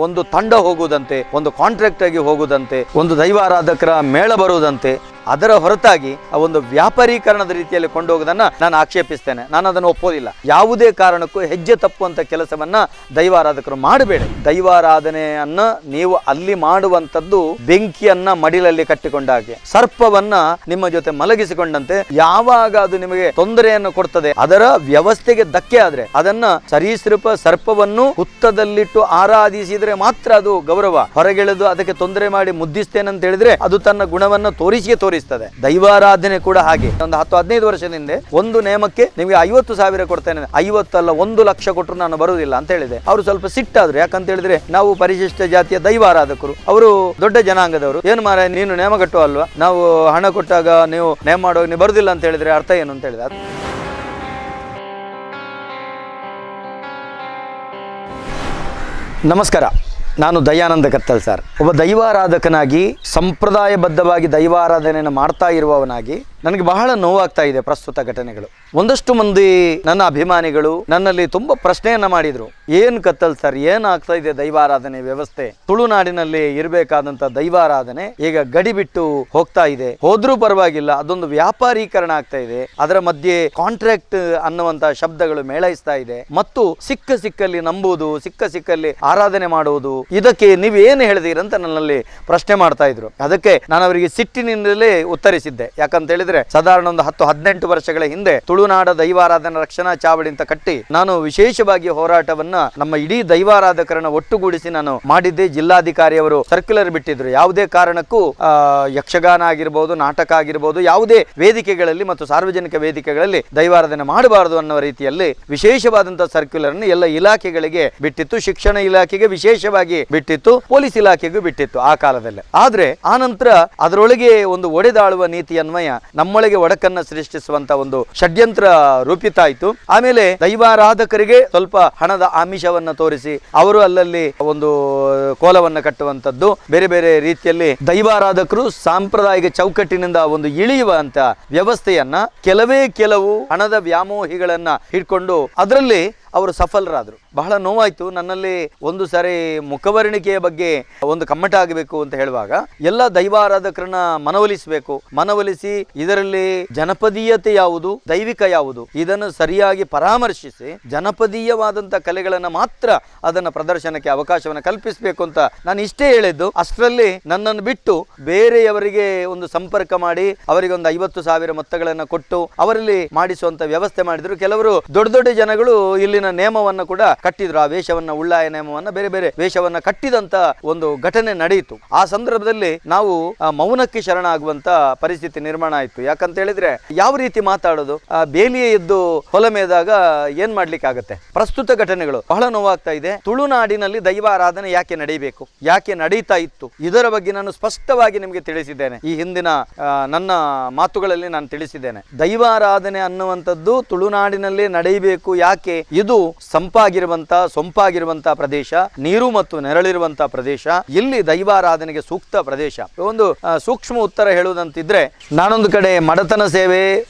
ಒಂದು ತಂಡ ಹೋಗುವುದಂತೆ, ಒಂದು ಕಾಂಟ್ರಾಕ್ಟ್ ಆಗಿ ಹೋಗುವುದಂತೆ, ಒಂದು ದೈವಾರಾಧಕರ ಮೇಳ ಬರುವುದಂತೆ, ಅದರ ಹೊರತಾಗಿ ಆ ಒಂದು ವ್ಯಾಪಾರೀಕರಣದ ರೀತಿಯಲ್ಲಿ ಕೊಂಡೋಗೋದನ್ನ ನಾನು ಆಕ್ಷೇಪಿಸ್ತೇನೆ. ನಾನು ಅದನ್ನು ಒಪ್ಪೋದಿಲ್ಲ. ಯಾವುದೇ ಕಾರಣಕ್ಕೂ ಹೆಜ್ಜೆ ತಪ್ಪುವಂತ ಕೆಲಸವನ್ನ ದೈವಾರಾಧಕರು ಮಾಡಬೇಡಿ. ದೈವಾರಾಧನೆಯನ್ನ ನೀವು ಅಲ್ಲಿ ಮಾಡುವಂತದ್ದು ಬೆಂಕಿಯನ್ನ ಮಡಿಲಲ್ಲಿ ಕಟ್ಟಿಕೊಂಡಾಗೆ, ಸರ್ಪವನ್ನ ನಿಮ್ಮ ಜೊತೆ ಮಲಗಿಸಿಕೊಂಡಂತೆ. ಯಾವಾಗ ಅದು ನಿಮಗೆ ತೊಂದರೆಯನ್ನು ಕೊಡ್ತದೆ, ಅದರ ವ್ಯವಸ್ಥೆಗೆ ಧಕ್ಕೆ ಆದ್ರೆ ಅದನ್ನ ಸರೀಸೃಪ ಸರ್ಪವನ್ನು ಹುತ್ತದಲ್ಲಿಟ್ಟು ಆರಾಧಿಸಿದ್ರೆ ಮಾತ್ರ ಅದು ಗೌರವ. ಹೊರಗೆಳೆದು ಅದಕ್ಕೆ ತೊಂದರೆ ಮಾಡಿ ಮುದ್ದಿಸ್ತೇನೆ ಅಂತ ಹೇಳಿದ್ರೆ ಅದು ತನ್ನ ಗುಣವನ್ನು ತೋರಿಸ್ತದೆ. ದೈವಾರಾಧನೆ ಕೂಡ ಹಾಗೆ. ಒಂದು 10-15 ವರ್ಷದಿಂದ ಒಂದು ನೇಮಕ್ಕೆ ನಿಮಗೆ 50,000 ಕೊಡ್ತೇನೆ, 50 ಅಲ್ಲ 1 ಲಕ್ಷ ಕೊಟ್ಟರು ನಾನು ಬರುವುದಿಲ್ಲ ಅಂತ ಹೇಳಿದೆ. ಅವರು ಸ್ವಲ್ಪ ಸಿಟ್ಟಾದ್ರು. ಯಾಕಂತ ಹೇಳಿದ್ರೆ ನಾವು ಪರಿಶಿಷ್ಟ ಜಾತಿಯ ದೈವಾರಾಧಕರು, ಅವರು ದೊಡ್ಡ ಜನಾಂಗದವರು. ಏನು ಮಾರ ನೀನು ನೇಮ ಕಟ್ಟುವ ಅಲ್ವಾ, ನಾವು ಹಣ ಕೊಟ್ಟಾಗ ನೀವು ನೇಮ ಮಾಡುವಾಗ ನೀವು ಬರುದಿಲ್ಲ ಅಂತ ಹೇಳಿದ್ರೆ ಅರ್ಥ ಏನು ಅಂತ ಹೇಳಿದೆ. ನಮಸ್ಕಾರ, ನಾನು ದಯಾನಂದ ಕತ್ತಲ್ ಸರ್. ಒಬ್ಬ ದೈವಾರಾಧಕನಾಗಿ ಸಂಪ್ರದಾಯಬದ್ಧವಾಗಿ ದೈವಾರಾಧನೆಯನ್ನು ಮಾಡ್ತಾ ಇರುವವನಾಗಿ ನನಗೆ ಬಹಳ ನೋವಾಗ್ತಾ ಇದೆ ಪ್ರಸ್ತುತ ಘಟನೆಗಳು. ಒಂದಷ್ಟು ಮಂದಿ ನನ್ನ ಅಭಿಮಾನಿಗಳು ನನ್ನಲ್ಲಿ ತುಂಬಾ ಪ್ರಶ್ನೆಯನ್ನ ಮಾಡಿದ್ರು. ಏನ್ ಕತ್ತಲ್ ಸರ್, ಏನಾಗ್ತಾ ಇದೆ ದೈವಾರಾಧನೆ ವ್ಯವಸ್ಥೆ? ತುಳುನಾಡಿನಲ್ಲಿ ಇರಬೇಕಾದಂತ ದೈವಾರಾಧನೆ ಈಗ ಗಡಿ ಬಿಟ್ಟು ಹೋಗ್ತಾ ಇದೆ. ಹೋದ್ರೂ ಪರವಾಗಿಲ್ಲ, ಅದೊಂದು ವ್ಯಾಪಾರೀಕರಣ ಆಗ್ತಾ ಇದೆ. ಅದರ ಮಧ್ಯೆ ಕಾಂಟ್ರಾಕ್ಟ್ ಅನ್ನುವಂತ ಶಬ್ದಗಳು ಮೇಳೈಸ್ತಾ ಇದೆ. ಮತ್ತು ಸಿಕ್ಕಲ್ಲಿ ನಂಬುವುದು, ಸಿಕ್ಕಲ್ಲಿ ಆರಾಧನೆ ಮಾಡುವುದು, ಇದಕ್ಕೆ ನೀವೇನು ಹೇಳಿದಿರಂತ ನನ್ನಲ್ಲಿ ಪ್ರಶ್ನೆ ಮಾಡ್ತಾ ಇದ್ರು. ಅದಕ್ಕೆ ನಾನು ಅವರಿಗೆ ಸಿಟ್ಟಿನಿಂದಲೇ ಉತ್ತರಿಸಿದ್ದೆ. ಯಾಕಂತ ಹೇಳಿದ್ರೆ ಸಾಧಾರಣ ಒಂದು 10-18 ವರ್ಷಗಳ ಹಿಂದೆ ತುಳುನಾಡ ದೈವಾರಾಧನಾ ರಕ್ಷಣಾ ಚಾವಡಿ ಅಂತ ಕಟ್ಟಿ ನಾನು ವಿಶೇಷವಾಗಿ ಹೋರಾಟವನ್ನ ನಮ್ಮ ಇಡೀ ದೈವಾರಾಧಕರನ್ನ ಒಟ್ಟುಗೂಡಿಸಿ ನಾನು ಮಾಡಿದ್ದೆ. ಜಿಲ್ಲಾಧಿಕಾರಿಯವರು ಸರ್ಕ್ಯುಲರ್ ಬಿಟ್ಟಿದ್ರು, ಯಾವುದೇ ಕಾರಣಕ್ಕೂ ಯಕ್ಷಗಾನ ಆಗಿರ್ಬೋದು, ನಾಟಕ ಆಗಿರ್ಬೋದು, ಯಾವುದೇ ವೇದಿಕೆಗಳಲ್ಲಿ ಮತ್ತು ಸಾರ್ವಜನಿಕ ವೇದಿಕೆಗಳಲ್ಲಿ ದೈವಾರಾಧನೆ ಮಾಡಬಾರದು ಅನ್ನೋ ರೀತಿಯಲ್ಲಿ ವಿಶೇಷವಾದಂತಹ ಸರ್ಕ್ಯುಲರ್ ಅನ್ನು ಎಲ್ಲ ಇಲಾಖೆಗಳಿಗೆ ಬಿಟ್ಟಿತ್ತು. ಶಿಕ್ಷಣ ಇಲಾಖೆಗೆ ವಿಶೇಷವಾಗಿ ಬಿಟ್ಟಿತ್ತು, ಪೊಲೀಸ್ ಇಲಾಖೆಗೂ ಬಿಟ್ಟಿತ್ತು ಆ ಕಾಲದಲ್ಲಿ. ಆದ್ರೆ ಆ ನಂತರ ಅದರೊಳಗೆ ಒಂದು ಒಡೆದಾಳುವ ನೀತಿ ಅನ್ವಯ ನಮ್ಮೊಳಗೆ ಒಡಕನ್ನ ಸೃಷ್ಟಿಸುವಂತ ಒಂದು ಷಡ್ಯಂತ್ರ ರೂಪಿತ ಆಯಿತು. ಆಮೇಲೆ ದೈವಾರಾಧಕರಿಗೆ ಸ್ವಲ್ಪ ಹಣದ ಆಮಿಷವನ್ನ ತೋರಿಸಿ ಅವರು ಅಲ್ಲಲ್ಲಿ ಒಂದು ಕೋಲವನ್ನ ಕಟ್ಟುವಂತದ್ದು, ಬೇರೆ ಬೇರೆ ರೀತಿಯಲ್ಲಿ ದೈವಾರಾಧಕರು ಸಾಂಪ್ರದಾಯಿಕ ಚೌಕಟ್ಟಿನಿಂದ ಒಂದು ಇಳಿಯುವಂತ ವ್ಯವಸ್ಥೆಯನ್ನ ಕೆಲವು ಹಣದ ವ್ಯಾಮೋಹಿಗಳನ್ನ ಹಿಡ್ಕೊಂಡು ಅದರಲ್ಲಿ ಅವರು ಸಫಲರಾದರು. ಬಹಳ ನೋವಾಯ್ತು. ನನ್ನಲ್ಲಿ ಒಂದು ಸಾರಿ ಮುಖವರ್ಣಿಕೆಯ ಬಗ್ಗೆ ಒಂದು ಕಮ್ಮಟ ಆಗಬೇಕು ಅಂತ ಹೇಳುವಾಗ ಎಲ್ಲ ದೈವಾರಾಧಕರನ್ನ ಮನವೊಲಿಸಿ ಇದರಲ್ಲಿ ಜನಪದೀಯತೆ ಯಾವುದು, ದೈವಿಕ ಯಾವುದು, ಇದನ್ನು ಸರಿಯಾಗಿ ಪರಾಮರ್ಶಿಸಿ ಜನಪದೀಯವಾದಂತ ಕಲೆಗಳನ್ನ ಮಾತ್ರ ಅದನ್ನ ಪ್ರದರ್ಶನಕ್ಕೆ ಅವಕಾಶವನ್ನು ಕಲ್ಪಿಸಬೇಕು ಅಂತ ನಾನು ಇಷ್ಟೇ ಹೇಳಿದ್ದು. ಅಷ್ಟರಲ್ಲಿ ನನ್ನನ್ನು ಬಿಟ್ಟು ಬೇರೆಯವರಿಗೆ ಒಂದು ಸಂಪರ್ಕ ಮಾಡಿ ಅವರಿಗೆ ಒಂದು 50,000 ಮೊತ್ತಗಳನ್ನು ಕೊಟ್ಟು ಅವರಲ್ಲಿ ಮಾಡಿಸುವಂತ ವ್ಯವಸ್ಥೆ ಮಾಡಿದ್ರು. ಕೆಲವರು ದೊಡ್ಡ ಜನಗಳು ಇಲ್ಲಿ ನೇಮವನ್ನು ಕೂಡ ಕಟ್ಟಿದ್ರು. ಆ ವೇಷವನ್ನ, ಉಳ್ಳಾಯ ನೇಮವನ್ನ, ಬೇರೆ ಬೇರೆ ವೇಷವನ್ನ ಕಟ್ಟಿದಂತ ಒಂದು ಘಟನೆ ನಡೆಯಿತು. ಆ ಸಂದರ್ಭದಲ್ಲಿ ನಾವು ಮೌನಕ್ಕೆ ಶರಣಾಗುವಂತ ಪರಿಸ್ಥಿತಿ ನಿರ್ಮಾಣ ಆಯಿತು. ಯಾಕಂತ ಹೇಳಿದ್ರೆ ಯಾವ ರೀತಿ ಮಾತಾಡೋದು, ಬೇಲಿಯೇ ಎದ್ದು ಹೊಲ ಮೇದಾಗ ಏನ್ ಮಾಡ್ಲಿಕ್ಕೆ ಆಗತ್ತೆ. ಪ್ರಸ್ತುತ ಘಟನೆಗಳು ಬಹಳ ನೋವಾಗ್ತಾ ಇದೆ. ತುಳುನಾಡಿನಲ್ಲಿ ದೈವಾರಾಧನೆ ಯಾಕೆ ನಡೀಬೇಕು, ಯಾಕೆ ನಡೀತಾ ಇತ್ತು, ಇದರ ಬಗ್ಗೆ ನಾನು ಸ್ಪಷ್ಟವಾಗಿ ನಿಮಗೆ ತಿಳಿಸಿದ್ದೇನೆ. ಈ ಹಿಂದಿನ ನನ್ನ ಮಾತುಗಳಲ್ಲಿ ನಾನು ತಿಳಿಸಿದ್ದೇನೆ. ದೈವಾರಾಧನೆ ಅನ್ನುವಂಥದ್ದು ತುಳುನಾಡಿನಲ್ಲಿ ನಡೆಯಬೇಕು. ಯಾಕೆ? ಇದು ಸೊಂಪಾಗಿರುವಂತಹ ಪ್ರದೇಶ, ನೀರು ಮತ್ತು ನೆರಳಿರುವಂತಹ ಪ್ರದೇಶ, ಇಲ್ಲಿ ದೈವಾರಾಧನೆಗೆ ಸೂಕ್ತ ಪ್ರದೇಶ. ಒಂದು ಸೂಕ್ಷ್ಮ ಉತ್ತರ ಹೇಳುವುದಂತಿದ್ರೆ, ನಾನೊಂದು ಕಡೆ ಮಡತನ ಸೇವೆ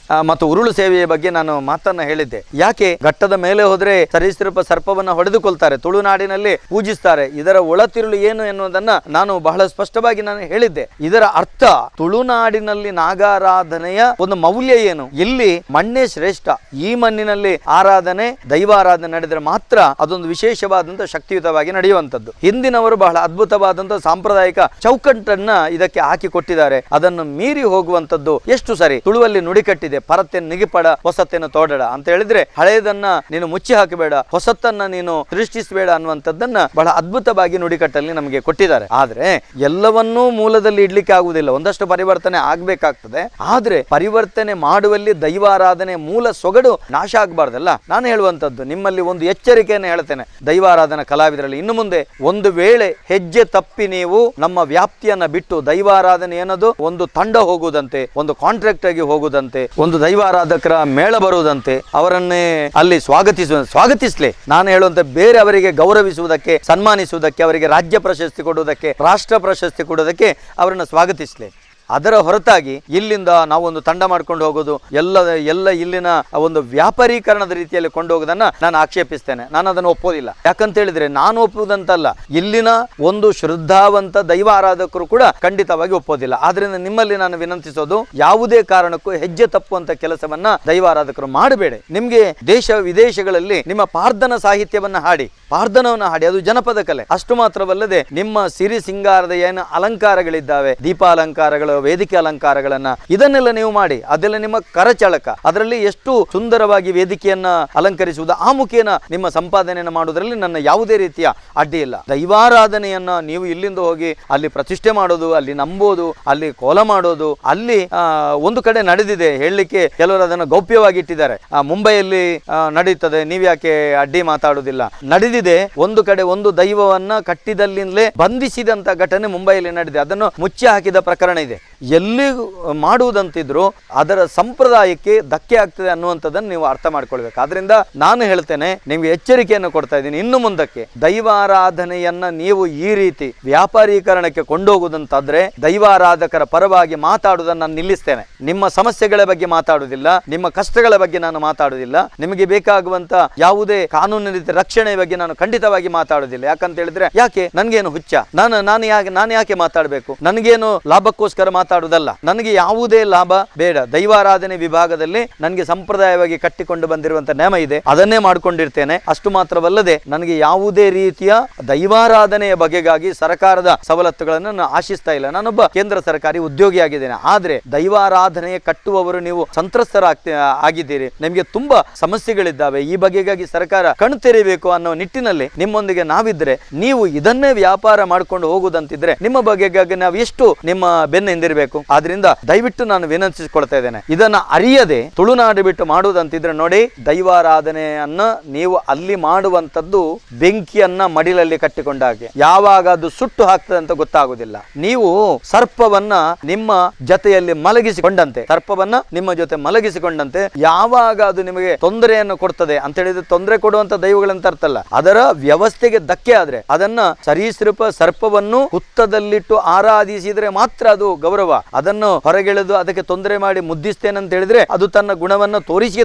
ಮತ್ತು ಉರುಳು ಸೇವೆಯ ಬಗ್ಗೆ ನಾನು ಮಾತನ್ನ ಹೇಳಿದ್ದೆ. ಯಾಕೆ? ಘಟ್ಟದ ಮೇಲೆ ಹೋದ್ರೆ ಸರೀಸೃಪ ಸರ್ಪವನ್ನ ಹೊಡೆದುಕೊಳ್ತಾರೆ, ತುಳುನಾಡಿನಲ್ಲಿ ಪೂಜಿಸ್ತಾರೆ. ಇದರ ಒಳತಿರುಳು ಏನು ಎನ್ನುವುದನ್ನ ನಾನು ಬಹಳ ಸ್ಪಷ್ಟವಾಗಿ ನಾನು ಹೇಳಿದ್ದೆ. ಇದರ ಅರ್ಥ ತುಳುನಾಡಿನಲ್ಲಿ ನಾಗಾರಾಧನೆಯ ಒಂದು ಮೌಲ್ಯ ಏನು, ಇಲ್ಲಿ ಮಣ್ಣೇ ಶ್ರೇಷ್ಠ, ಈ ಮಣ್ಣಿನಲ್ಲಿ ಆರಾಧನೆ ದೈವಾರಾಧನೆ ನಡೆದರೆ ಮಾತ್ರ ಅದೊಂದು ವಿಶೇಷವಾದಂತಹ ಶಕ್ತಿಯುತವಾಗಿ ನಡೆಯುವಂತದ್ದು. ಹಿಂದಿನವರು ಬಹಳ ಅದ್ಭುತವಾದಂತಹ ಸಾಂಪ್ರದಾಯಿಕ ಚೌಕಟ್ಟನ್ನ ಇದಕ್ಕೆ ಹಾಕಿ ಕೊಟ್ಟಿದ್ದಾರೆ. ಅದನ್ನು ಮೀರಿ ಹೋಗುವಂತದ್ದು ಎಷ್ಟು ಸರಿ? ತುಳುವಲ್ಲಿ ನುಡಿಕಟ್ಟಿದೆ, ಪರತೆಯನ್ನು ನಿಗಿಪಡ ಹೊಸತ್ತನ್ನು ತೋಡಡ ಅಂತ ಹೇಳಿದ್ರೆ, ಹಳೆಯದನ್ನ ನೀನು ಮುಚ್ಚಿ ಹಾಕಬೇಡ, ಹೊಸತನ್ನ ನೀನು ಸೃಷ್ಟಿಸಬೇಡ ಅನ್ನುವಂಥದ್ದನ್ನ ಬಹಳ ಅದ್ಭುತವಾಗಿ ನುಡಿಕಟ್ಟಲ್ಲಿ ನಮಗೆ ಕೊಟ್ಟಿದ್ದಾರೆ. ಆದ್ರೆ ಎಲ್ಲವನ್ನೂ ಮೂಲದಲ್ಲಿ ಇಡ್ಲಿಕ್ಕೆ ಆಗುವುದಿಲ್ಲ, ಒಂದಷ್ಟು ಪರಿವರ್ತನೆ ಆಗ್ಬೇಕಾಗ್ತದೆ. ಆದ್ರೆ ಪರಿವರ್ತನೆ ಮಾಡುವಲ್ಲಿ ದೈವಾರಾಧನೆ ಮೂಲ ಸೊಗಡು ನಾಶ ಆಗಬಾರ್ದಲ್ಲ. ನಾನು ಹೇಳುವಂತದ್ದು ನಿಮ್ಮಲ್ಲಿ ಒಂದು ಎಚ್ಚರಿಕೆಯನ್ನು ಹೇಳ್ತೇನೆ. ದೈವಾರಾಧನಾ ಕಲಾವಿದರಲ್ಲಿ ಇನ್ನು ಮುಂದೆ ಒಂದು ವೇಳೆ ಹೆಜ್ಜೆ ತಪ್ಪಿ ನೀವು ನಮ್ಮ ವ್ಯಾಪ್ತಿಯನ್ನ ಬಿಟ್ಟು ದೈವಾರಾಧನೆ ಏನದು ಒಂದು ತಂಡ ಹೋಗುವುದಂತೆ, ಒಂದು ಕಾಂಟ್ರಾಕ್ಟ್ ಆಗಿ ಹೋಗುವುದಂತೆ, ಒಂದು ದೈವಾರಾಧಕರ ಮೇಳ ಬರುವುದಂತೆ, ಅವರನ್ನೇ ಅಲ್ಲಿ ಸ್ವಾಗತಿಸಲಿ. ನಾನು ಹೇಳುವಂತೆ ಬೇರೆ ಅವರಿಗೆ ಗೌರವಿಸುವುದಕ್ಕೆ, ಸನ್ಮಾನಿಸುವುದಕ್ಕೆ, ಅವರಿಗೆ ರಾಜ್ಯ ಪ್ರಶಸ್ತಿ ಕೊಡುವುದಕ್ಕೆ, ರಾಷ್ಟ್ರ ಪ್ರಶಸ್ತಿ ಕೊಡುವುದಕ್ಕೆ ಅವರನ್ನು ಸ್ವಾಗತಿಸಲಿ. ಅದರ ಹೊರತಾಗಿ ಇಲ್ಲಿಂದ ನಾವೊಂದು ತಂಡ ಮಾಡ್ಕೊಂಡು ಹೋಗೋದು ಎಲ್ಲ ಇಲ್ಲಿನ ಒಂದು ವ್ಯಾಪಾರೀಕರಣದ ರೀತಿಯಲ್ಲಿ ಕೊಂಡು ಹೋಗೋದನ್ನ ನಾನು ಆಕ್ಷೇಪಿಸ್ತೇನೆ. ನಾನು ಅದನ್ನು ಒಪ್ಪೋದಿಲ್ಲ. ಯಾಕಂತ ಹೇಳಿದ್ರೆ ನಾನು ಒಪ್ಪುವುದಂತಲ್ಲ, ಇಲ್ಲಿನ ಒಂದು ಶ್ರದ್ಧಾವಂತ ದೈವ ಆರಾಧಕರು ಕೂಡ ಖಂಡಿತವಾಗಿ ಒಪ್ಪೋದಿಲ್ಲ. ಆದ್ರಿಂದ ನಿಮ್ಮಲ್ಲಿ ನಾನು ವಿನಂತಿಸೋದು, ಯಾವುದೇ ಕಾರಣಕ್ಕೂ ಹೆಜ್ಜೆ ತಪ್ಪುವಂತ ಕೆಲಸವನ್ನ ದೈವ ಆರಾಧಕರು ಮಾಡಬೇಡಿ. ನಿಮ್ಗೆ ದೇಶ ವಿದೇಶಗಳಲ್ಲಿ ನಿಮ್ಮ ಪ್ರಾರ್ಥನಾ ಸಾಹಿತ್ಯವನ್ನ ಹಾಡಿ, ಪ್ರಾರ್ಥನವನ್ನ ಹಾಡಿ, ಅದು ಜನಪದ ಕಲೆ. ಅಷ್ಟು ಮಾತ್ರವಲ್ಲದೆ ನಿಮ್ಮ ಸಿರಿ ಸಿಂಗಾರದ ಏನು ಅಲಂಕಾರಗಳಿದ್ದಾವೆ, ದೀಪಾಲಂಕಾರಗಳು, ವೇದಿಕೆ ಅಲಂಕಾರಗಳನ್ನ ಇದನ್ನೆಲ್ಲ ನೀವು ಮಾಡಿ, ಅದೆಲ್ಲ ನಿಮ್ಮ ಕರಚಳಕ. ಅದರಲ್ಲಿ ಎಷ್ಟು ಸುಂದರವಾಗಿ ವೇದಿಕೆಯನ್ನ ಅಲಂಕರಿಸುವುದು, ಆ ಮುಖೇನ ನಿಮ್ಮ ಸಂಪಾದನೆಯನ್ನು ಮಾಡುವುದರಲ್ಲಿ ನನ್ನ ಯಾವುದೇ ರೀತಿಯ ಅಡ್ಡಿ ಇಲ್ಲ. ದೈವಾರಾಧನೆಯನ್ನ ನೀವು ಇಲ್ಲಿಂದ ಹೋಗಿ ಅಲ್ಲಿ ಪ್ರತಿಷ್ಠೆ ಮಾಡೋದು, ಅಲ್ಲಿ ನಂಬೋದು, ಅಲ್ಲಿ ಕೋಲ ಮಾಡೋದು, ಅಲ್ಲಿ ಒಂದು ಕಡೆ ನಡೆದಿದೆ ಹೇಳಲಿಕ್ಕೆ, ಕೆಲವರು ಅದನ್ನು ಗೌಪ್ಯವಾಗಿ ಇಟ್ಟಿದ್ದಾರೆ. ಮುಂಬೈಯಲ್ಲಿ ನಡೀತದೆ, ನೀವ್ಯಾಕೆ ಅಡ್ಡಿ ಮಾತಾಡುವುದಿಲ್ಲ? ನಡೆದಿದೆ ಒಂದು ಕಡೆ, ಒಂದು ದೈವವನ್ನ ಕಟ್ಟಿದಲ್ಲಿಂದಲೇ ಬಂಧಿಸಿದಂತ ಘಟನೆ ಮುಂಬೈಯಲ್ಲಿ ನಡೆದಿದೆ. ಅದನ್ನು ಮುಚ್ಚಿ ಹಾಕಿದ ಪ್ರಕರಣ ಇದೆ. ಎಲ್ಲಿ ಮಾಡುವುದಂತಿದ್ರು ಅದರ ಸಂಪ್ರದಾಯಕ್ಕೆ ಧಕ್ಕೆ ಆಗ್ತದೆ ಅನ್ನುವಂಥದ್ದನ್ನು ನೀವು ಅರ್ಥ ಮಾಡ್ಕೊಳ್ಬೇಕು. ಆದ್ರಿಂದ ನಾನು ಹೇಳ್ತೇನೆ, ನಿಮ್ಗೆ ಎಚ್ಚರಿಕೆಯನ್ನು ಕೊಡ್ತಾ ಇದ್ದೀನಿ, ಇನ್ನು ಮುಂದಕ್ಕೆ ದೈವಾರಾಧನೆಯನ್ನ ನೀವು ಈ ರೀತಿ ವ್ಯಾಪಾರೀಕರಣಕ್ಕೆ ಕೊಂಡೋಗುವುದಂತಾದ್ರೆ ದೈವಾರಾಧಕರ ಪರವಾಗಿ ಮಾತಾಡುವುದನ್ನು ನಾನು ನಿಲ್ಲಿಸ್ತೇನೆ. ನಿಮ್ಮ ಸಮಸ್ಯೆಗಳ ಬಗ್ಗೆ ಮಾತಾಡುವುದಿಲ್ಲ, ನಿಮ್ಮ ಕಷ್ಟಗಳ ಬಗ್ಗೆ ನಾನು ಮಾತಾಡುವುದಿಲ್ಲ, ನಿಮಗೆ ಬೇಕಾಗುವಂತ ಯಾವುದೇ ಕಾನೂನಿನ ರೀತಿ ರಕ್ಷಣೆ ಬಗ್ಗೆ ನಾನು ಖಂಡಿತವಾಗಿ ಮಾತಾಡುವುದಿಲ್ಲ. ಯಾಕಂತ ಹೇಳಿದ್ರೆ, ಯಾಕೆ ನನ್ಗೇನು ಹುಚ್ಚ? ನಾನು ಯಾಕೆ ಮಾತಾಡಬೇಕು? ನನಗೇನು ಲಾಭಕ್ಕೋಸ್ಕರ ಮಾತಾಡುವುದಲ್ಲ, ನನಗೆ ಯಾವುದೇ ಲಾಭ ಬೇಡ. ದೈವಾರಾಧನೆ ವಿಭಾಗದಲ್ಲಿ ನನಗೆ ಸಂಪ್ರದಾಯವಾಗಿ ಕಟ್ಟಿಕೊಂಡು ಬಂದಿರುವಂತ ನೇಮ ಇದೆ, ಅದನ್ನೇ ಮಾಡ್ಕೊಂಡಿರ್ತೇನೆ. ಅಷ್ಟು ಮಾತ್ರವಲ್ಲದೆ ನನಗೆ ಯಾವುದೇ ರೀತಿಯ ದೈವಾರಾಧನೆಯ ಬಗೆಗಾಗಿ ಸರ್ಕಾರದ ಸವಲತ್ತುಗಳನ್ನು ನಾನು ಆಶಿಸ್ತಾ ಇಲ್ಲ. ನಾನೊಬ್ಬ ಕೇಂದ್ರ ಸರ್ಕಾರಿ ಉದ್ಯೋಗಿಯಾಗಿದ್ದೇನೆ. ಆದ್ರೆ ದೈವಾರಾಧನೆಯ ಕಟ್ಟುವವರು ನೀವು ಆಗಿದ್ದೀರಿ, ನಿಮಗೆ ತುಂಬಾ ಸಮಸ್ಯೆಗಳಿದ್ದಾವೆ, ಈ ಬಗೆಗಾಗಿ ಸರ್ಕಾರ ಕಣ್ ತೆರೆಯಬೇಕು ಅನ್ನೋ ನಿಟ್ಟಿನಲ್ಲಿ ನಿಮ್ಮೊಂದಿಗೆ ನಾವಿದ್ರೆ, ನೀವು ಇದನ್ನೇ ವ್ಯಾಪಾರ ಮಾಡ್ಕೊಂಡು ಹೋಗುದಂತಿದ್ರೆ ನಿಮ್ಮ ಬಗೆಗಾಗಿ ನಾವು ಎಷ್ಟು ನಿಮ್ಮ ಬೆನ್ನ ಹಿಂದಿರಬೇಕು? ಆದ್ರಿಂದ ದಯವಿಟ್ಟು ನಾನು ವಿನಂತಿಸಿಕೊಳ್ತಾ ಇದ್ದೇನೆ, ಇದನ್ನ ಅರಿಯದೆ ತುಳುನಾಡು ಬಿಟ್ಟು ಮಾಡುವುದಂತಿದ್ರೆ ನೋಡಿ, ದೈವಾರಾಧನೆಯನ್ನ ನೀವು ಅಲ್ಲಿ ಮಾಡುವಂತದ್ದು ಬೆಂಕಿಯನ್ನ ಮಡಿಲಲ್ಲಿ ಕಟ್ಟಿಕೊಂಡಾಗೆ, ಯಾವಾಗ ಅದು ಸುಟ್ಟು ಹಾಕ್ತದೆ ಅಂತ ಗೊತ್ತಾಗುದಿಲ್ಲ. ನೀವು ಸರ್ಪವನ್ನ ನಿಮ್ಮ ಜೊತೆಯಲ್ಲಿ ಮಲಗಿಸಿಕೊಂಡಂತೆ, ಸರ್ಪವನ್ನ ನಿಮ್ಮ ಜೊತೆ ಮಲಗಿಸಿಕೊಂಡಂತೆ, ಯಾವಾಗ ಅದು ನಿಮಗೆ ತೊಂದರೆಯನ್ನು ಕೊಡ್ತದೆ ಅಂತ ಹೇಳಿದ್ರೆ, ತೊಂದರೆ ಕೊಡುವಂತ ದೈವಗಳಂತ ಅರ್ಥಲ್ಲ, ಅದರ ವ್ಯವಸ್ಥೆಗೆ ಧಕ್ಕೆ ಆದ್ರೆ ಅದನ್ನ ಸರೀಸೃಪ ಸರ್ಪವನ್ನು ಹುತ್ತದಲ್ಲಿಟ್ಟು ಆರಾಧಿಸಿದ್ರೆ ಮಾತ್ರ ಅದು ಗೌರವ. ಅದನ್ನು ಹೊರಗೆಳೆದು ಅದಕ್ಕೆ ತೊಂದರೆ ಮಾಡಿ ಮುದ್ದಿಸ್ತೇನೆ ಅಂತ ಹೇಳಿದ್ರೆ ಅದು ತನ್ನ ಗುಣವನ್ನು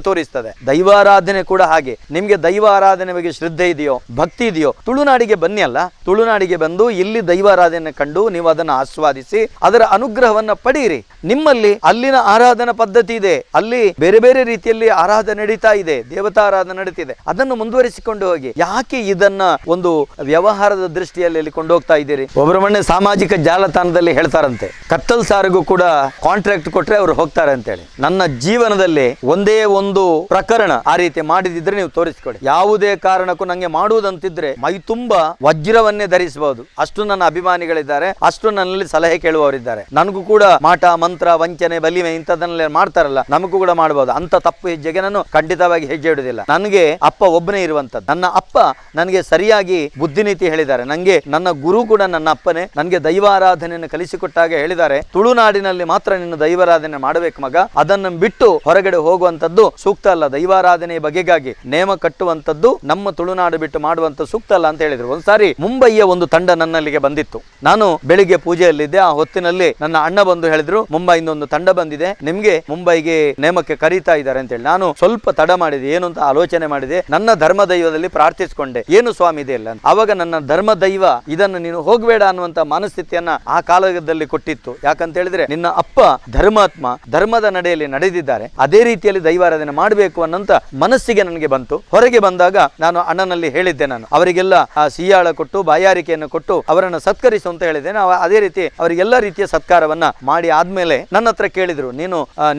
ತೋರಿಸ್ತದೆ. ದೈವಾರಾಧನೆ ಕೂಡ ಹಾಗೆ. ನಿಮ್ಗೆ ದೈವಾರಾಧನೆ ಬಗ್ಗೆ ಶ್ರದ್ಧೆ ಇದೆಯೋ, ಭಕ್ತಿ ಇದೆಯೋ, ತುಳುನಾಡಿಗೆ ಬನ್ನಿ ಅಲ್ಲ, ತುಳುನಾಡಿಗೆ ಬಂದು ಇಲ್ಲಿ ದೈವಾರಾಧನೆ ಕಂಡು ನೀವು ಅದನ್ನು ಆಸ್ವಾದಿಸಿ ಅದರ ಅನುಗ್ರಹವನ್ನ ಪಡೆಯಿರಿ. ನಿಮ್ಮಲ್ಲಿ ಅಲ್ಲಿನ ಆರಾಧನಾ ಪದ್ಧತಿ ಇದೆ, ಅಲ್ಲಿ ಬೇರೆ ಬೇರೆ ರೀತಿಯಲ್ಲಿ ಆರಾಧನೆ ನಡೀತಾ ಇದೆ, ದೇವತಾ ಆರಾಧನೆ ನಡೀತಿದೆ, ಅದನ್ನು ಮುಂದುವರಿಸಿಕೊಂಡು ಹೋಗಿ. ಯಾಕೆ ಇದನ್ನ ಒಂದು ವ್ಯವಹಾರದ ದೃಷ್ಟಿಯಲ್ಲಿ ಕೊಂಡೋಗ್ತಾ ಇದ್ದೀರಿ? ಒಬ್ಬರ ಮೊನ್ನೆ ಸಾಮಾಜಿಕ ಜಾಲತಾಣದಲ್ಲಿ ಹೇಳ್ತಾರಂತೆ, ಕತ್ತಲ್ ಸಾರಿಗೂ ಕೂಡ ಕಾಂಟ್ರಾಕ್ಟ್ ಕೊಟ್ರೆ ಅವರು ಹೋಗ್ತಾರೆ ಅಂತೇಳಿ. ನನ್ನ ಜೀವನದಲ್ಲಿ ಒಂದೇ ಒಂದು ಪ್ರಕರಣ ಆ ರೀತಿ ಮಾಡಿದಿದ್ರೆ ನೀವು ತೋರಿಸಿಕೊಡಿ. ಯಾವುದೇ ಕಾರಣಕ್ಕೂ ನಂಗೆ ಮಾಡುವುದಂತಿದ್ರೆ ಮೈ ತುಂಬಾ ವಜ್ರವನ್ನೇ ಧರಿಸಬಹುದು, ಅಷ್ಟು ನನ್ನ ಅಭಿಮಾನಿಗಳಿದ್ದಾರೆ, ಅಷ್ಟು ನನ್ನಲ್ಲಿ ಸಲಹೆ ಕೇಳುವವರಿದ್ದಾರೆ. ನನಗೂ ಕೂಡ ಮಾಟ ಮಂತ್ರ ವಂಚನೆ ಬಲಿಮೆ ಇಂಥದನ್ನೆಲ್ಲ ಮಾಡ್ತಾರಲ್ಲ, ನಮಗೂ ಕೂಡ ಮಾಡಬಹುದು. ಅಂತ ತಪ್ಪು ಹೆಜ್ಜೆಗೆ ನಾನು ಖಂಡಿತವಾಗಿ ಹೆಜ್ಜೆ ಇಡುವುದಿಲ್ಲ. ನನಗೆ ಅಪ್ಪ ಒಬ್ಬನೇ ಇರುವಂತದ್ದು. ನನ್ನ ಅಪ್ಪ ನನಗೆ ಸರಿಯಾಗಿ ಬುದ್ಧಿನೀತಿ ಹೇಳಿದ್ದಾರೆ. ನನಗೆ ನನ್ನ ಗುರು ಕೂಡ ನನ್ನ ಅಪ್ಪನೇ. ನನಗೆ ದೈವಾರಾಧನೆಯನ್ನು ಕಲಿಸಿಕೊಟ್ಟಾಗ ಹೇಳಿದ್ದಾರೆ, ತುಳುನಾಡಿನಲ್ಲಿ ಮಾತ್ರ ನಿನ್ನ ದೈವಾರಾಧನೆ ಮಾಡಬೇಕು ಮಗ, ಅದನ್ನು ಬಿಟ್ಟು ಹೊರಗಡೆ ಹೋಗುವಂತದ್ದು ಸೂಕ್ತ ಅಲ್ಲ. ದೈವಾರಾಧನೆಯ ಬಗೆಗಾಗಿ ನೇಮ ಕಟ್ಟುವಂತದ್ದು ನಮ್ಮ ತುಳುನಾಡು ಬಿಟ್ಟು ಮಾಡುವಂತ ಸೂಕ್ತ ಅಲ್ಲ ಅಂತ ಹೇಳಿದ್ರು. ಒಂದ್ಸಾರಿ ಮುಂಬಯಿಯ ಒಂದು ತಂಡ ನನ್ನಲ್ಲಿಗೆ ಬಂದಿತ್ತು. ನಾನು ಬೆಳಿಗ್ಗೆ ಪೂಜೆಯಲ್ಲಿದ್ದೆ. ಆ ಹೊತ್ತಿನಲ್ಲಿ ನನ್ನ ಅಣ್ಣ ಬಂದು ಹೇಳಿದ್ರು, ಮುಂಬೈಯಿಂದ ಒಂದು ತಂಡ ಬಂದಿದೆ, ನಿಮ್ಗೆ ಮುಂಬೈಗೆ ನೇಮಕ್ಕೆ ಕರೀತಾ ಇದ್ದಾರೆ ಅಂತ ಹೇಳಿ. ನಾನು ಸ್ವಲ್ಪ ತಡ ಮಾಡಿದೆ, ಏನು ಅಂತ ಆಲೋಚನೆ ಮಾಡಿದೆ. ನನ್ನ ಧರ್ಮ ದೈವದಲ್ಲಿ ಪ್ರಾರ್ಥಿಸಿಕೊಂಡೆ, ಏನು ಸ್ವಾಮಿ ಇದೆ ಇಲ್ಲ. ಅವಾಗ ನನ್ನ ಧರ್ಮ ದೈವ ಇದನ್ನು ನೀನು ಹೋಗಬೇಡ ಅನ್ನುವಂತ ಮನಸ್ಥಿತಿಯನ್ನ ಆ ಕಾಲದಲ್ಲಿ ಕೊಟ್ಟಿತ್ತು. ಯಾಕಂತ ಹೇಳಿದ್ರೆ ನಿನ್ನ ಅಪ್ಪ ಧರ್ಮಾತ್ಮ, ಧರ್ಮದ ನಡೆಯಲ್ಲಿ ನಡೆದಿದ್ದಾರೆ, ಅದೇ ರೀತಿಯಲ್ಲಿ ದೈವಾರಾಧನೆ ಮಾಡಬೇಕು ಅನ್ನೋಂತ ಮನಸ್ಸಿಗೆ ನನಗೆ ಬಂತು. ಹೊರಗೆ ಬಂದಾಗ ನಾನು ಅಣ್ಣನಲ್ಲಿ ಹೇಳಿದ್ದೆ, ನಾನು ಅವರಿಗೆಲ್ಲ ಸಿಯಾಳ ಕೊಟ್ಟು ಬಾಯಾರಿಕೆಯನ್ನು ಕೊಟ್ಟು ಅವರನ್ನು ಸತ್ಕರಿಸು ಅಂತ ಹೇಳಿದ್ದೆ. ನಾವು ಅದೇ ರೀತಿ ಅವರಿಗೆಲ್ಲ ರೀತಿಯ ಸತ್ಕಾರವನ್ನ ಮಾಡಿ ಆದ್ಮೇಲೆ ನನ್ನ ಹತ್ರ ಕೇಳಿದ್ರು,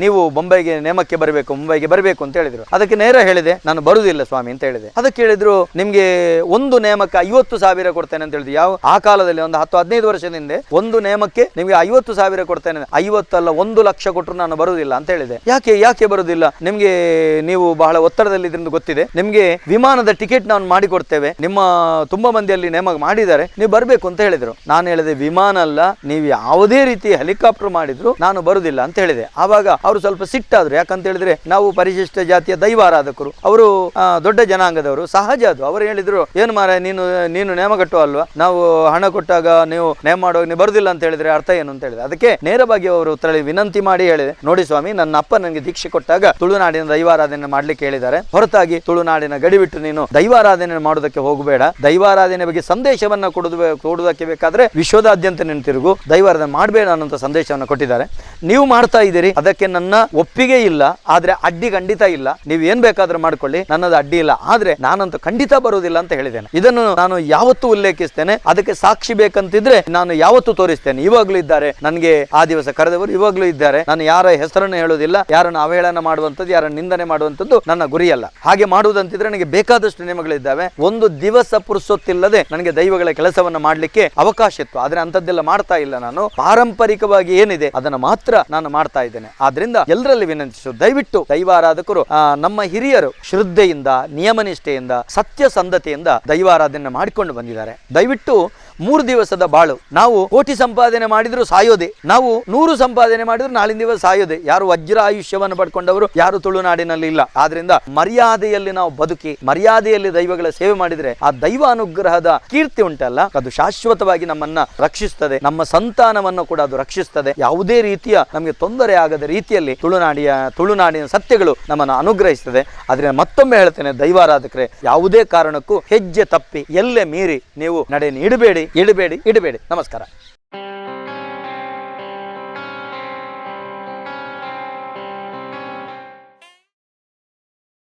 ನೀವು ಮುಂಬೈಗೆ ನೇಮಕ್ಕೆ ಬರಬೇಕು, ಮುಂಬೈಗೆ ಬರಬೇಕು ಅಂತ ಹೇಳಿದ್ರು. ಅದಕ್ಕೆ ನೇರ ಹೇಳಿದೆ, ನಾನು ಬರುವುದಿಲ್ಲ ಸ್ವಾಮಿ ಅಂತ ಹೇಳಿದೆ. ಅದಕ್ಕೆ ಹೇಳಿದ್ರು, ನಿಮ್ಗೆ ಒಂದು ನೇಮಕ್ಕೆ 50,000 ಕೊಡ್ತೇನೆ ಅಂತ ಹೇಳಿದ್ರು. ಯಾವ ಆ ಕಾಲದಲ್ಲಿ ಒಂದು 10-15 ವರ್ಷದ ಹಿಂದೆ ಒಂದು ನೇಮಕ್ಕೆ ನಿಮ್ಗೆ 50,000 ಕೊಡ್ತೇನೆ. 50 ಅಲ್ಲ 1 ಲಕ್ಷ ಕೊಟ್ಟರು ನಾನು ಬರುವುದಿಲ್ಲ ಅಂತ ಹೇಳಿದೆ. ಯಾಕೆ ಬರುವುದಿಲ್ಲ? ನಿಮ್ಗೆ ನೀವು ಬಹಳ ಒತ್ತಡದಲ್ಲಿ ಇದ್ರಿಂದ ಗೊತ್ತಿದೆ, ನಿಮ್ಗೆ ವಿಮಾನದ ಟಿಕೆಟ್ ನಾವು ಮಾಡಿಕೊಡ್ತೇವೆ, ನಿಮ್ಮ ತುಂಬಾ ಮಂದಿಯಲ್ಲಿ ನೇಮ ಮಾಡಿದ್ದಾರೆ, ನೀವು ಬರಬೇಕು ಅಂತ ಹೇಳಿದ್ರು. ನಾನು ಹೇಳಿದೆ, ವಿಮಾನ ಅಲ್ಲ, ನೀವು ಯಾವುದೇ ರೀತಿ ಹೆಲಿಕಾಪ್ಟರ್ ಮಾಡಿದ್ರು ನಾನು ಬರುವುದಿಲ್ಲ ಅಂತ ಹೇಳಿದೆ. ಆವಾಗ ಅವರು ಸ್ವಲ್ಪ ಸಿಟ್ಟಾದ್ರು. ಯಾಕಂತ ಹೇಳಿದ್ರೆ ನಾವು ಪರಿಶಿಷ್ಟ ಜಾತಿಯ ದೈವಾರಾಧಕರು, ಅವರು ದೊಡ್ಡ ಜನಾಂಗದವರು, ಸಹಜ ಅದು. ಅವರು ಹೇಳಿದ್ರು, ಏನು ಮಾರ ನೀನು ನೇಮ ಕಟ್ಟುವ ಅಲ್ವಾ, ನಾವು ಹಣ ಕೊಟ್ಟಾಗ ನೀವು ನೇಮ ಮಾಡುವಾಗ ನೀವು ಬರುದಿಲ್ಲ ಅಂತ ಹೇಳಿದ್ರೆ ಅರ್ಥ ಏನು ಅಂತ ಹೇಳಿದ್ರೆ. ಅದಕ್ಕೆ ಅದಕ್ಕೆ ನೇರವಾಗಿ ಅವರು ಉತ್ತರ ವಿನಂತಿ ಮಾಡಿ ಹೇಳಿದೆ, ನೋಡಿ ಸ್ವಾಮಿ, ನನ್ನ ಅಪ್ಪ ನನಗೆ ದೀಕ್ಷೆ ಕೊಟ್ಟಾಗ ತುಳುನಾಡಿನ ದೈವಾರಾಧನೆ ಮಾಡ್ಲಿಕ್ಕೆ ಹೇಳಿದ್ದಾರೆ, ಹೊರತಾಗಿ ತುಳುನಾಡಿನ ಗಡಿ ಬಿಟ್ಟು ನೀನು ದೈವಾರಾಧನೆ ಮಾಡೋದಕ್ಕೆ ಹೋಗಬೇಡ, ದೈವಾರಾಧನೆ ಬಗ್ಗೆ ಸಂದೇಶವನ್ನ ಕೊಡುವುದಕ್ಕೆ ಬೇಕಾದ್ರೆ ವಿಶ್ವದಾದ್ಯಂತ ನೀನು ತಿರುಗು, ದೈವಾರಾಧನೆ ಮಾಡಬೇಡ ಅನ್ನೋ ಸಂದೇಶವನ್ನು ಕೊಟ್ಟಿದ್ದಾರೆ. ನೀವು ಮಾಡ್ತಾ ಇದ್ದೀರಿ, ಅದಕ್ಕೆ ನನ್ನ ಒಪ್ಪಿಗೆ ಇಲ್ಲ, ಆದ್ರೆ ಅಡ್ಡಿ ಖಂಡಿತ ಇಲ್ಲ, ನೀವು ಏನ್ ಬೇಕಾದ್ರೂ ಮಾಡ್ಕೊಳ್ಳಿ, ನನ್ನದು ಅಡ್ಡಿ ಇಲ್ಲ, ಆದ್ರೆ ನಾನಂತೂ ಖಂಡಿತ ಬರುವುದಿಲ್ಲ ಅಂತ ಹೇಳಿದ್ದೇನೆ. ಇದನ್ನು ನಾನು ಯಾವತ್ತೂ ಉಲ್ಲೇಖಿಸ್ತೇನೆ, ಅದಕ್ಕೆ ಸಾಕ್ಷಿ ಬೇಕಂತಿದ್ರೆ ನಾನು ಯಾವತ್ತೂ ತೋರಿಸ್ತೇನೆ. ಇವಾಗ್ಲೂ ಇದ್ದಾರೆ ನನಗೆ ಆ ದಿವಸ ಕರೆದವರು, ಇವಾಗ್ಲೂ ಇದ್ದಾರೆ. ನಾನು ಯಾರ ಹೆಸರನ್ನು ಹೇಳೋದಿಲ್ಲ, ಯಾರನ್ನು ಅವಹೇಳನ ಮಾಡುವಂಥದ್ದು, ಯಾರನ್ನು ನಿಂದನೆ ಮಾಡುವಂಥದ್ದು ನನ್ನ ಗುರಿಯಲ್ಲ. ಹಾಗೆ ಮಾಡುವುದಂತಿದ್ರೆ ನನಗೆ ಬೇಕಾದಷ್ಟು ನಿಯಮಗಳಿದ್ದಾವೆ. ಒಂದು ದಿವಸ ಪುರುಸೊತ್ತಿಲ್ಲದೆ ನನಗೆ ದೈವಗಳ ಕೆಲಸವನ್ನ ಮಾಡ್ಲಿಕ್ಕೆ ಅವಕಾಶ ಇತ್ತು, ಆದ್ರೆ ಅಂತದ್ದೆಲ್ಲ ಮಾಡ್ತಾ ಇಲ್ಲ. ನಾನು ಪಾರಂಪರಿಕವಾಗಿ ಏನಿದೆ ಅದನ್ನ ಮಾತ್ರ ನಾನು ಮಾಡ್ತಾ ಇದ್ದೇನೆ. ಆದ್ರಿಂದ ಎಲ್ಲರಲ್ಲಿ ವಿನಂತಿಸು, ದಯವಿಟ್ಟು ದೈವಾರಾಧಕರು ನಮ್ಮ ಹಿರಿಯರು ಶ್ರದ್ಧೆಯಿಂದ, ನಿಯಮನಿಷ್ಠೆಯಿಂದ, ಸತ್ಯಸಂಧತೆಯಿಂದ ದೈವಾರಾಧನೆ ಮಾಡಿಕೊಂಡು ಬಂದಿದ್ದಾರೆ. ದಯವಿಟ್ಟು 3 ದಿವಸದ ಬಾಳು, ನಾವು ಕೋಟಿ ಸಂಪಾದನೆ ಮಾಡಿದ್ರು ಸಾಯೋದೆ, ನಾವು 100 ಸಂಪಾದನೆ ಮಾಡಿದ್ರು ನಾಳಿನ ದಿವಸ ಸಾಯೋದೆ. ಯಾರು ವಜ್ರ ಆಯುಷ್ಯವನ್ನು ಪಡ್ಕೊಂಡವರು ಯಾರು ತುಳುನಾಡಿನಲ್ಲಿ ಇಲ್ಲ. ಆದ್ರಿಂದ ಮರ್ಯಾದೆಯಲ್ಲಿ ನಾವು ಬದುಕಿ, ಮರ್ಯಾದೆಯಲ್ಲಿ ದೈವಗಳ ಸೇವೆ ಮಾಡಿದ್ರೆ ಆ ದೈವ ಅನುಗ್ರಹದ ಕೀರ್ತಿ ಉಂಟಲ್ಲ, ಅದು ಶಾಶ್ವತವಾಗಿ ನಮ್ಮನ್ನ ರಕ್ಷಿಸ್ತದೆ, ನಮ್ಮ ಸಂತಾನವನ್ನು ಕೂಡ ಅದು ರಕ್ಷಿಸ್ತದೆ. ಯಾವುದೇ ರೀತಿಯ ನಮಗೆ ತೊಂದರೆ ಆಗದ ರೀತಿಯಲ್ಲಿ ತುಳುನಾಡಿನ ಸತ್ಯಗಳು ನಮ್ಮನ್ನು ಅನುಗ್ರಹಿಸ್ತದೆ. ಆದ್ರೆ ಮತ್ತೊಮ್ಮೆ ಹೇಳ್ತೇನೆ, ದೈವಾರಾಧಕರೇ, ಯಾವುದೇ ಕಾರಣಕ್ಕೂ ಹೆಜ್ಜೆ ತಪ್ಪಿ ಎಲ್ಲೆ ಮೀರಿ ನೀವು ನಡೆಯನ್ನು ಇಡಬೇಡಿ. ನಮಸ್ಕಾರ.